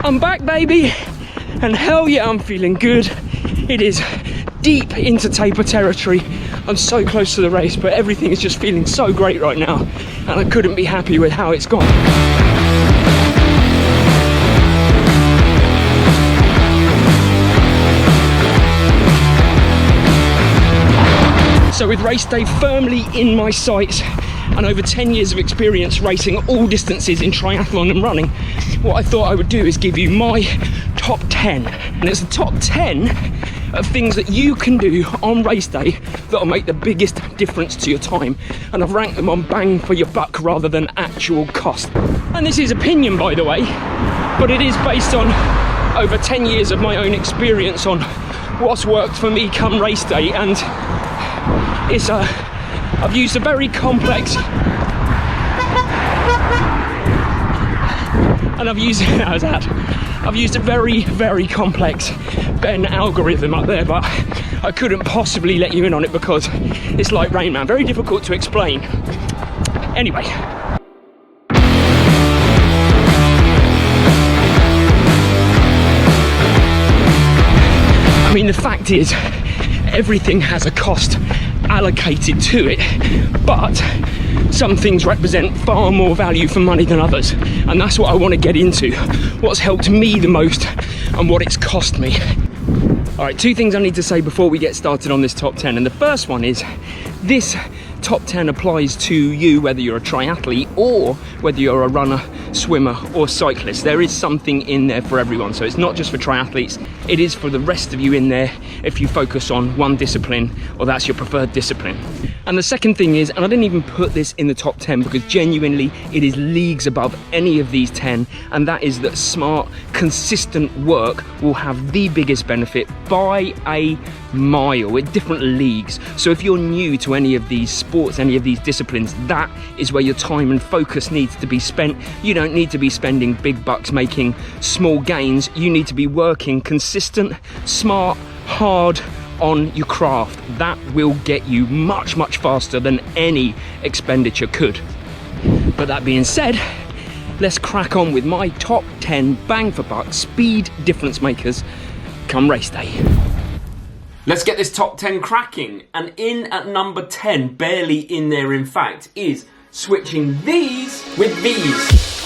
I'm back, baby, and hell yeah, I'm feeling good. It is deep into taper territory. I'm so close to the race, but everything is just feeling so great right now, and I couldn't be happy with how it's gone. So with race day firmly in my sights and over 10 years of experience racing all distances in triathlon and running, what I thought I would do is give you my top 10. And it's the top 10 of things that you can do on race day that'll make the biggest difference to your time. And I've ranked them on bang for your buck rather than actual cost. And this is opinion, by the way, but it is based on over 10 years of my own experience on what's worked for me come race day. And it's I've used a very complex, and I've used a very complex Ben algorithm up there, but I couldn't possibly let you in on it because it's like Rain Man, very difficult to explain. Anyway, I mean, the fact is, everything has a cost allocated to it, but some things represent far more value for money than others, and that's what I want to get into, what's helped me the most and what it's cost me. All right, two things I need to say before we get started on this top 10, and the first one is this top 10 applies to you whether you're a triathlete or whether you're a runner, swimmer or cyclist. There is something in there for everyone, so it's not just for triathletes, it is for the rest of you in there if you focus on one discipline or that's your preferred discipline. And the second thing is, and I didn't even put this in the top 10 because genuinely it is leagues above any of these 10, and that is that smart, consistent work will have the biggest benefit by a mile in different leagues. So if you're new to any of these sports, any of these disciplines, that is where your time and focus needs to be spent. You don't need to be spending big bucks making small gains. You need to be working consistent, smart, hard on your craft. That will get you much faster than any expenditure could. But that being said, let's crack on with my top 10 bang for buck speed difference makers come race day. Let's get this top 10 cracking, and in at number 10, barely in there in fact, is switching these with these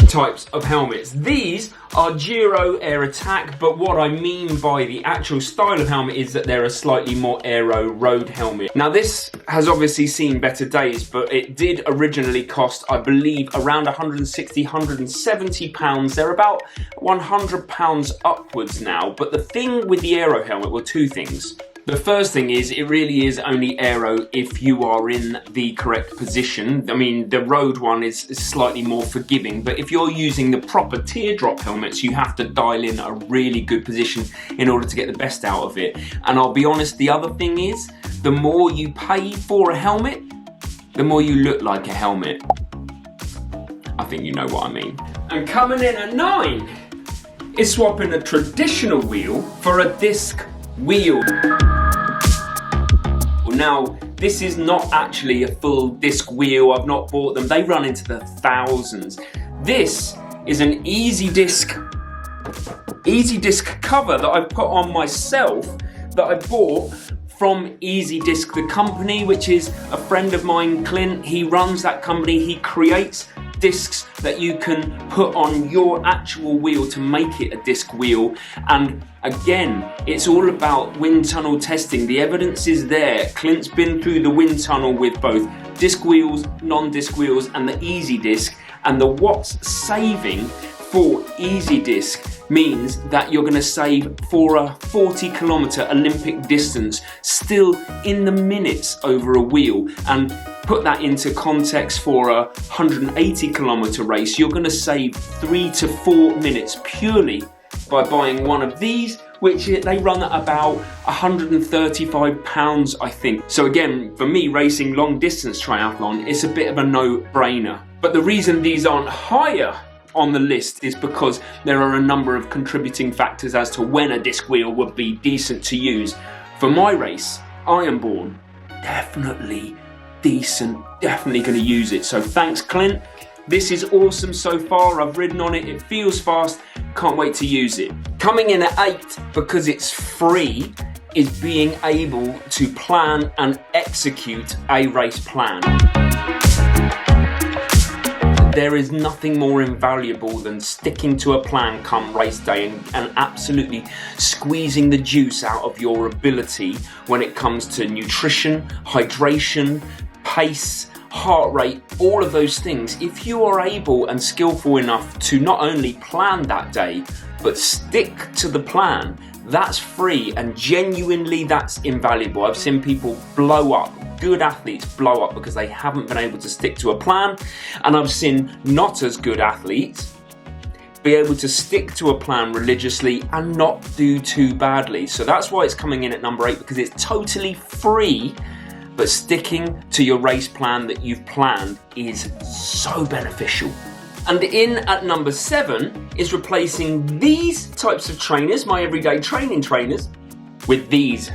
types of helmets. These are Giro Air Attack, but what I mean by the actual style of helmet is that they're a slightly more aero road helmet. Now this has obviously seen better days, but it did originally cost, I believe, around 160, 170 pounds. They're about 100 pounds upwards now, but the thing with the AERO helmet were two things. The first thing is, it really is only aero if you are in the correct position. I mean, the road one is slightly more forgiving, but if you're using the proper teardrop helmets, you have to dial in a really good position in order to get the best out of it. And I'll be honest, the other thing is, the more you pay for a helmet, the more you look like a helmet. I think you know what I mean. And coming in at 9 is swapping a traditional wheel for a disc wheel. Now, this is not actually a full disc wheel. I've not bought them. They run into the thousands. This is an easy disc cover that I put on myself that I bought from Easy Disc, the company, which is a friend of mine, Clint. He runs that company. He creates discs that you can put on your actual wheel to make it a disc wheel. And again, it's all about wind tunnel testing. The evidence is there. Clint's been through the wind tunnel with both disc wheels, non-disc wheels, and the Easy Disc. And the watts saving for Easy Disc means that you're going to save for a 40-kilometer Olympic distance still in the minutes over a wheel. And put that into context, for a 180-kilometer race, you're going to save 3 to 4 minutes purely by buying one of these, which they run at about £135, I think. So again, for me, racing long distance triathlon, it's a bit of a no-brainer. But the reason these aren't higher on the list is because there are a number of contributing factors as to when a disc wheel would be decent to use. For my race, Ironborn, definitely decent, definitely going to use it. So thanks, Clint. This is awesome so far. I've ridden on it. It feels fast. Can't wait to use it. Coming in at 8, because it's free, is being able to plan and execute a race plan. There is nothing more invaluable than sticking to a plan come race day and absolutely squeezing the juice out of your ability when it comes to nutrition, hydration, pace, heart rate, all of those things. If you are able and skillful enough to not only plan that day, but stick to the plan, that's free, and genuinely that's invaluable. I've seen people blow up, good athletes blow up because they haven't been able to stick to a plan, and I've seen not as good athletes be able to stick to a plan religiously and not do too badly. So that's why it's coming in at number 8, because it's totally free, but sticking to your race plan that you've planned is so beneficial. And in at number 7 is replacing these types of trainers, my everyday training trainers, with these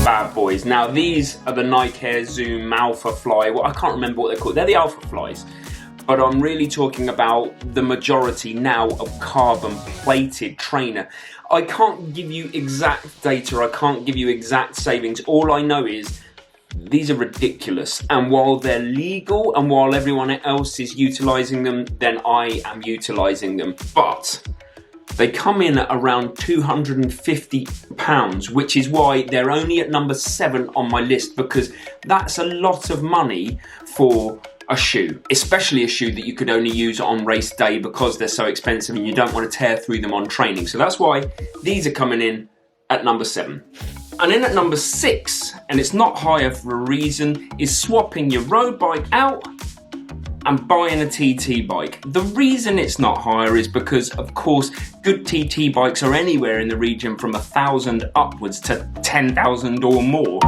bad boys. Now these are the Nike Air Zoom Alpha Fly. Well, I can't remember what they're called. They're the Alpha Flies. But I'm really talking about the majority now of carbon plated trainer. I can't give you exact data. I can't give you exact savings. All I know is these are ridiculous, and while they're legal and while everyone else is utilising them, then I am utilising them. But they come in at around £250, which is why they're only at number 7 on my list, because that's a lot of money for a shoe, especially a shoe that you could only use on race day because they're so expensive and you don't want to tear through them on training. So that's why these are coming in at number 7. And in at number 6, and it's not higher for a reason, is swapping your road bike out and buying a TT bike. The reason it's not higher is because, of course, good TT bikes are anywhere in the region from 1,000 upwards to 10,000 or more.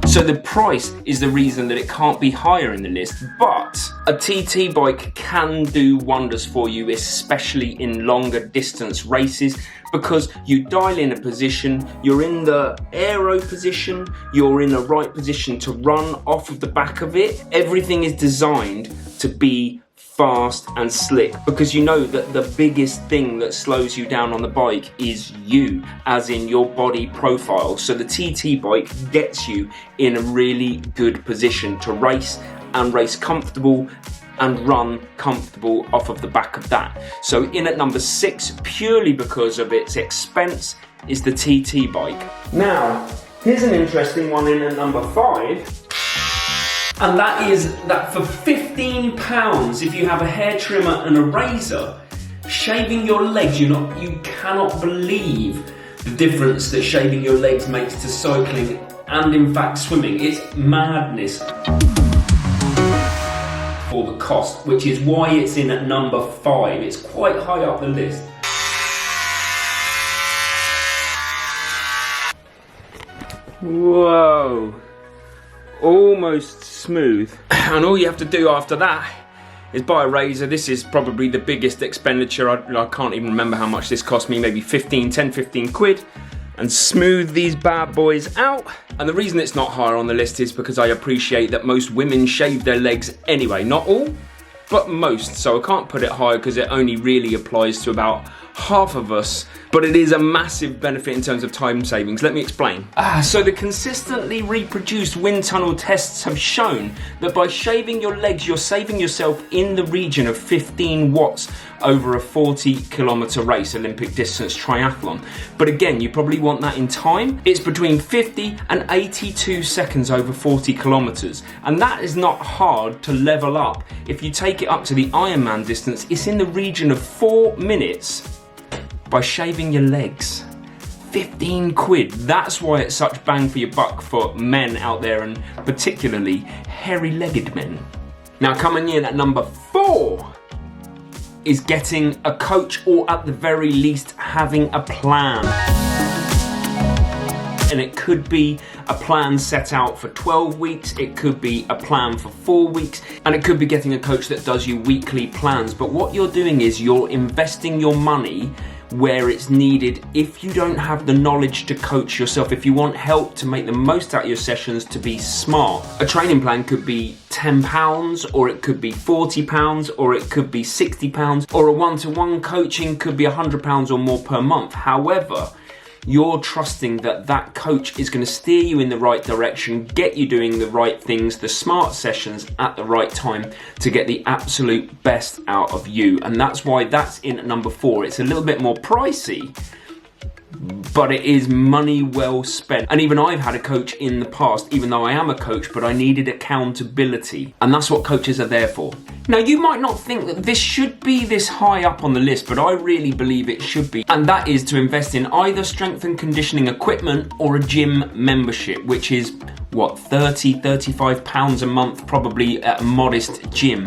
So the price is the reason that it can't be higher in the list, but a TT bike can do wonders for you, especially in longer distance races, because you dial in a position, you're in the AERO position, you're in the right position to run off of the back of it. Everything is designed to be fast and slick, because you know that the biggest thing that slows you down on the bike is you, as in your body profile. So the TT bike gets you in a really good position to race, and race comfortable and run comfortable off of the back of that. So in at number 6, purely because of its expense, is the TT bike. Now, here's an interesting one in at number 5. And that is that for £15, if you have a hair trimmer and a razor, shaving your legs, you cannot believe the difference that shaving your legs makes to cycling and in fact swimming. It's madness for the cost, which is why it's in at number 5. It's quite high up the list. Whoa. Almost smooth. And all you have to do after that is buy a razor. This is probably the biggest expenditure. I can't even remember how much this cost me, maybe 10, 15 quid, and smooth these bad boys out. And the reason it's not higher on the list is because I appreciate that most women shave their legs anyway. Not all, but most. So I can't put it higher because it only really applies to about half of us, but it is a massive benefit in terms of time savings. Let me explain. So the consistently reproduced wind tunnel tests have shown that by shaving your legs, you're saving yourself in the region of 15 watts over a 40-kilometer race, Olympic distance triathlon. But again, you probably want that in time. It's between 50 and 82 seconds over 40 kilometers, and that is not hard to level up. If you take it up to the Ironman distance, it's in the region of 4 minutes by shaving your legs. 15 quid. That's why it's such bang for your buck for men out there, and particularly hairy-legged men. Now, coming in at number 4 is getting a coach, or at the very least having a plan. And it could be a plan set out for 12 weeks, it could be a plan for 4 weeks, and it could be getting a coach that does you weekly plans. But what you're doing is you're investing your money where it's needed if you don't have the knowledge to coach yourself, if you want help to make the most out of your sessions, to be smart. A training plan could be £10, or it could be £40, or it could be £60, or a one-to-one coaching could be £100 or more per month. However, you're trusting that that coach is going to steer you in the right direction, get you doing the right things, the smart sessions at the right time to get the absolute best out of you. And that's why that's in at number 4. It's a little bit more pricey, but it is money well spent. And even I've had a coach in the past, even though I am a coach, but I needed accountability. And that's what coaches are there for. Now, you might not think that this should be this high up on the list, but I really believe it should be. And that is to invest in either strength and conditioning equipment or a gym membership, which is, what, £35 a month, probably at a modest gym.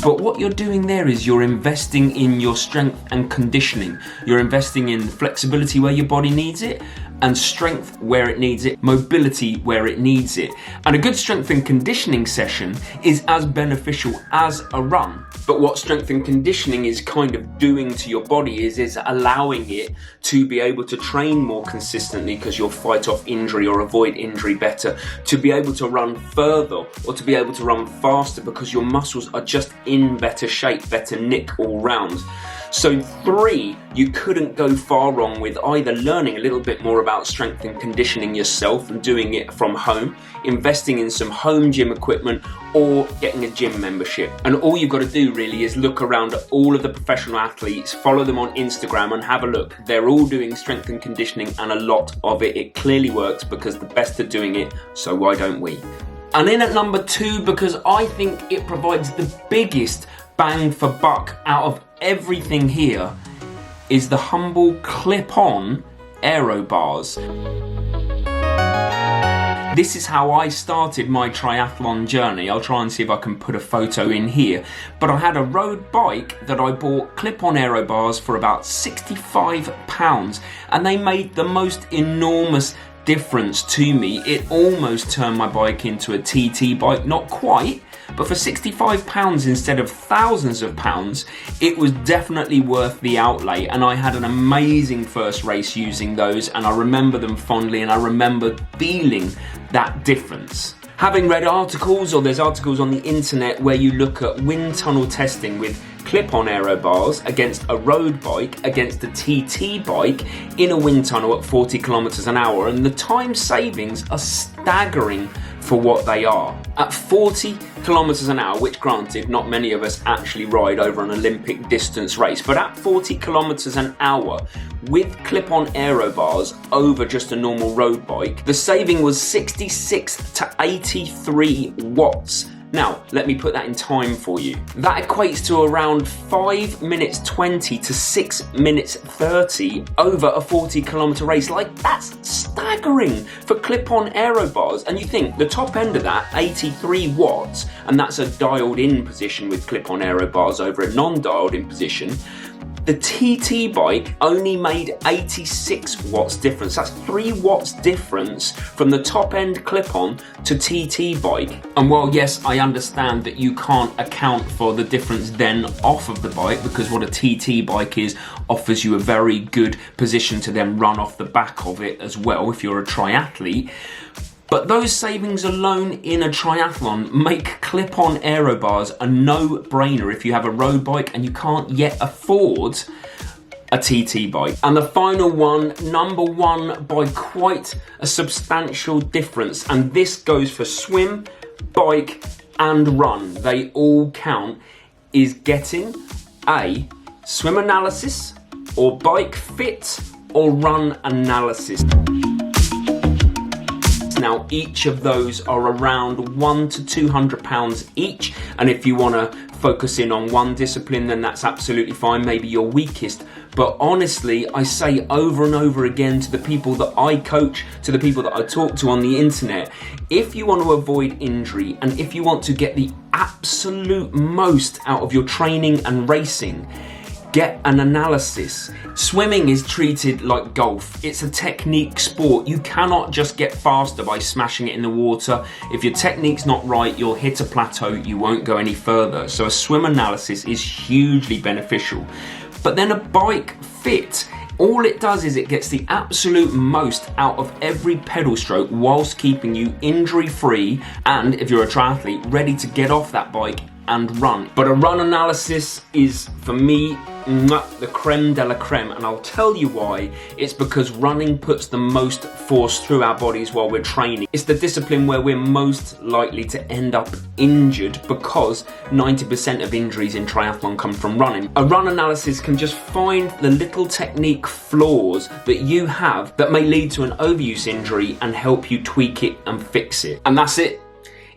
But what you're doing there is you're investing in your strength and conditioning. You're investing in flexibility where your body needs it, and strength where it needs it, mobility where it needs it. And a good strength and conditioning session is as beneficial as a run. But what strength and conditioning is kind of doing to your body is allowing it to be able to train more consistently, because you'll fight off injury or avoid injury better, to be able to run further or to be able to run faster because your muscles are just in better shape, better nick all round. So 3, you couldn't go far wrong with either learning a little bit more about strength and conditioning yourself and doing it from home, investing in some home gym equipment, or getting a gym membership. And all you've got to do really is look around at all of the professional athletes, follow them on Instagram and have a look. They're all doing strength and conditioning, and a lot of it clearly works because the best are doing it, so why don't we? And in at number 2, because I think it provides the biggest bang for buck out of everything here, is the humble clip-on AERO bars. This is how I started my triathlon journey. I'll try and see if I can put a photo in here. But I had a road bike that I bought clip-on AERO bars for about £65, and they made the most enormous difference to me. It almost turned my bike into a TT bike, not quite, but for £65 instead of thousands of pounds, it was definitely worth the outlay. And I had an amazing first race using those, and I remember them fondly, and I remember feeling that difference. Having read articles, or there's articles on the internet where you look at wind tunnel testing with clip-on AERO bars against a road bike, against a TT bike in a wind tunnel at 40 kilometers an hour, and the time savings are staggering for what they are. At 40 kilometers an hour, which granted, not many of us actually ride over an Olympic distance race, but at 40 kilometers an hour with clip-on AERO bars over just a normal road bike, the saving was 66 to 83 watts. Now, let me put that in time for you. That equates to around 5 minutes 20 to 6 minutes 30 over a 40 kilometer race. Like, that's staggering for clip-on AERO bars. And you think the top end of that, 83 watts, and that's a dialed in position with clip-on AERO bars over a non-dialed in position. The TT bike only made 86 watts difference. That's 3 watts difference from the top end clip-on to TT bike. And while yes, I understand that you can't account for the difference then off of the bike, because what a TT bike is offers you a very good position to then run off the back of it as well if you're a triathlete. But those savings alone in a triathlon make clip-on AERO bars a no-brainer if you have a road bike and you can't yet afford a TT bike. And the final one, number 1 by quite a substantial difference, and this goes for swim, bike and run, they all count, is getting a swim analysis or bike fit or run analysis. Now, each of those are around £100 to £200 each, and if you want to focus in on one discipline, then that's absolutely fine, maybe your weakest. But honestly, I say over and over again to the people that I coach, to the people that I talk to on the internet, if you want to avoid injury and if you want to get the absolute most out of your training and racing, Get an analysis. Swimming is treated like golf. It's a technique sport. You cannot just get faster by smashing it in the water. If your technique's not right, you'll hit a plateau, you won't go any further. So a swim analysis is hugely beneficial. But then a bike fit, all it does is it gets the absolute most out of every pedal stroke whilst keeping you injury free, and if you're a triathlete, ready to get off that bike and run. But a run analysis is, for me, the creme de la creme, and I'll tell you why. It's because running puts the most force through our bodies while we're training. It's the discipline where we're most likely to end up injured, because 90% of injuries in triathlon come from running. A run analysis can just find the little technique flaws that you have that may lead to an overuse injury and help you tweak it and fix it. And that's it.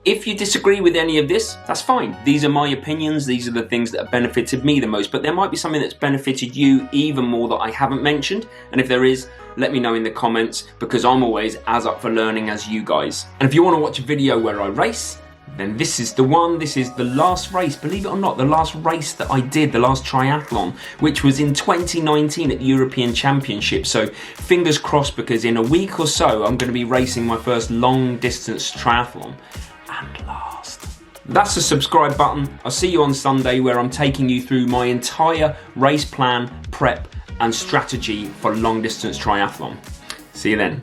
If you disagree with any of this, that's fine. These are my opinions, these are the things that have benefited me the most, but there might be something that's benefited you even more that I haven't mentioned, and if there is, let me know in the comments, because I'm always as up for learning as you guys. And if you want to watch a video where I race, then this is the one. This is the last race, believe it or not, the last race that I did, the last triathlon, which was in 2019 at the European Championship. So fingers crossed, because in a week or so, I'm going to be racing my first long distance triathlon. And last. That's the subscribe button. I'll see you on Sunday, where I'm taking you through my entire race plan, prep and strategy for long distance triathlon. See you then.